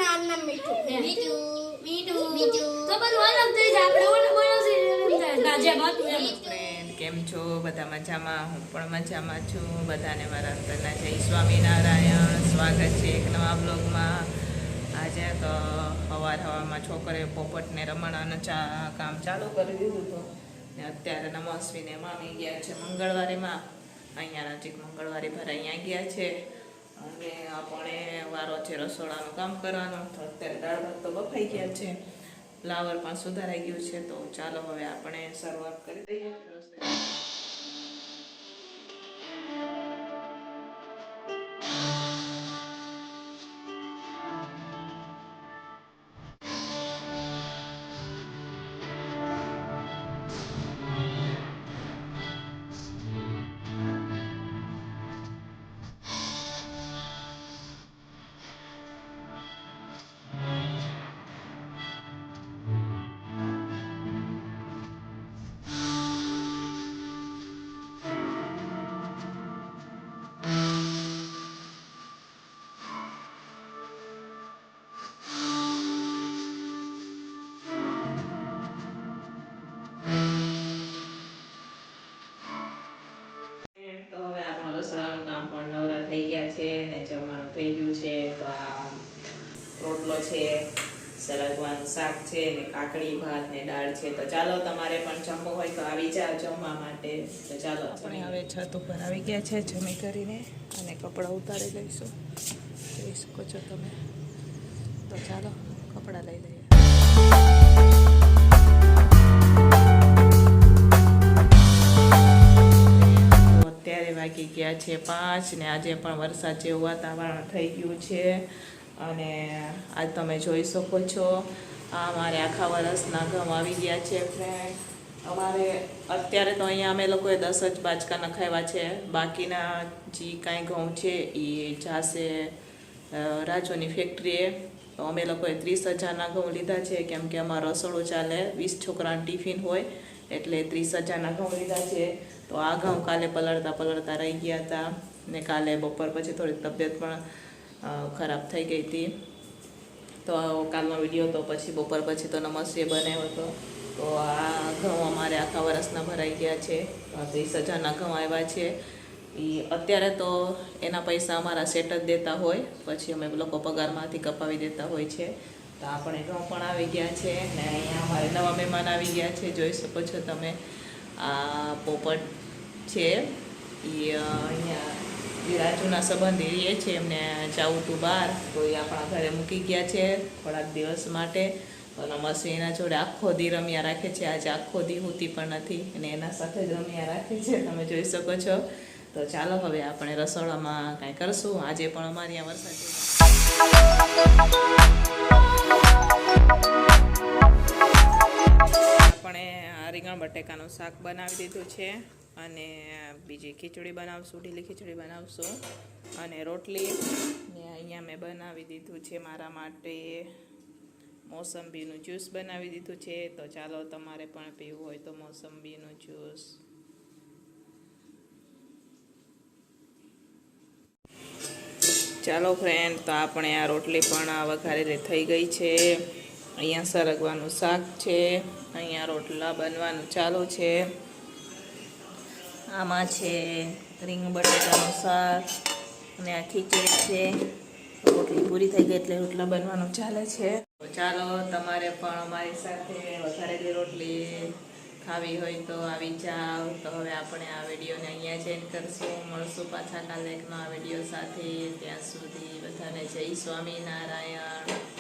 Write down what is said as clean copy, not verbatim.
નામ નામ મીઠું મીઠું મીઠું તો બધું અલગ થઈ જાય આપણે ઓલો બોલો ના જેમ હતું એમ ફ્રેન્ડ કેમ છો? બધા મજામાં? હું પણ મજામાં છું. બધાને મારા અંતરના જય સ્વામિનારાયણ. સ્વાગત છે એક નવા બ્લોગમાં. આજે તો હવામાં છોકરીએ પોપટને રમણાનું કામ ચાલુ કરી દીધું હતું ને અત્યારે નમસ્વીને મામી ગયા છે મંગળવારીમાં. અહીંયા નજીક મંગળવારી ભર અહીંયા ગયા છે અને આપણે વારો છે રસોડાનું કામ કરવાનો. તો અત્યારે દાળ ભાત તો બફાઈ ગયા છે, ફ્લાવર પણ સુધારાઈ ગયું છે. તો ચાલો હવે આપણે શરૂઆત કરી દઈએ રસોઈ. તો હવે આપણું રસોડાનું કામ પણ નવરા થઈ ગયા છે ને જમવાનું થઈ ગયું છે. તો આ રોટલો છે, સરગવાનું શાક છે ને કાકડી ભાત ને દાળ છે. તો ચાલો તમારે પણ જમવું હોય તો આવી જાઓ જમવા માટે. તો ચાલો આપણે હવે છત ઉપર આવી ગયા છે જમી કરીને અને કપડાં ઉતારી લઈશું. જોઈ શકો છો તમે. તો ચાલો કપડાં લઈ લઈએ. અત્યારે વાગી ગયા છે 5 ને આજે પણ વરસાદ જેવું વાતાવરણ થઈ ગયું છે અને આજ તમે જોઈ શકો છો આ અમારે આખા વરસના ઘઉં આવી ગયા છે ફ્રેન્ડ. અમારે અત્યારે તો અહીંયા અમે લોકોએ 10 જ બાચકા નખાવ્યા છે. બાકીના જે કાંઈ ઘઉં છે એ જાશે રાજુની ફેક્ટરીએ. તો અમે લોકોએ 30,000ના ઘઉં લીધા છે કેમ કે અમારું રસોડું ચાલે, 20 છોકરાનું ટિફિન હોય એટલે 30,000ના ઘઉં લીધા છે. તો આ ઘઉં કાલે પલળતા રહી ગયા હતા ને કાલે બપોર પછી થોડીક તબિયત પણ ખરાબ થઈ ગઈ હતી. તો કાલનો વિડીયો તો પછી બપોર પછી તો નમસ્તે બનાવ્યો હતો. તો આ ઘઉં અમારે આખા વરસના ભરાઈ ગયા છે. 30,000ના ઘઉં આવ્યા છે. એ અત્યારે તો એના પૈસા અમારા સેટ જ દેતા હોય, પછી અમે લોકો પગારમાંથી કપાવી દેતા હોય છે. તો આપણે ઘઉં પણ આવી ગયા છે ને અહીંયા અમારે નવા મહેમાન આવી ગયા છે. જોઈ શકો છો તમે. આ પોપટ છે એ અહીંયા રાજુના સંબંધી રહે છે, એમને જવું હતું બહાર તો એ આપણા ઘરે મૂકી ગયા છે થોડાક દિવસ માટે. તો નમસ્તે એના જોડે આખો દી રમ્યા રાખે છે. આજે આખો દી હોતી પણ નથી અને એના સાથે જ રમ્યા રાખે છે, તમે જોઈ શકો છો. તો ચાલો હવે આપણે રસોડામાં કાંઈ કરશું. આજે પણ અમારી આ વરસાદ આપણે રીંગણ બટેકાનું શાક બનાવી દીધું છે અને બીજી ખીચડી બનાવશું, ઢીલી ખીચડી બનાવશું અને રોટલી ને અહીંયા મેં બનાવી દીધું છે મારા માટે મોસંબીનું જ્યુસ બનાવી દીધું છે. તો ચાલો તમારે પણ પીવું હોય તો મોસંબીનું જ્યુસ. ચાલો ફ્રેન્ડ, તો આપણે આ રોટલી પણ વઘારેલી થઈ ગઈ છે. અહીંયા સરગવાનું શાક છે, અહીંયા રોટલા બનવાનું ચાલુ છે. આમાં છે રીંગણ બટેકાનું શાક અને આ ખીચડી છે. રોટલી પૂરી થઈ ગઈ એટલે રોટલા બનવાનું ચાલે છે. તો ચાલો તમારે પણ અમારી સાથે વઘારેલી રોટલી ખાવી હોય તો આવી જાઓ. તો હવે આપણે આ વિડીયોને અહીંયા જ એન્ડ કરશું. મળશું પાછા કાલે એક નવા વિડીયો સાથે. ત્યાં સુધી બધાને જય સ્વામિનારાયણ.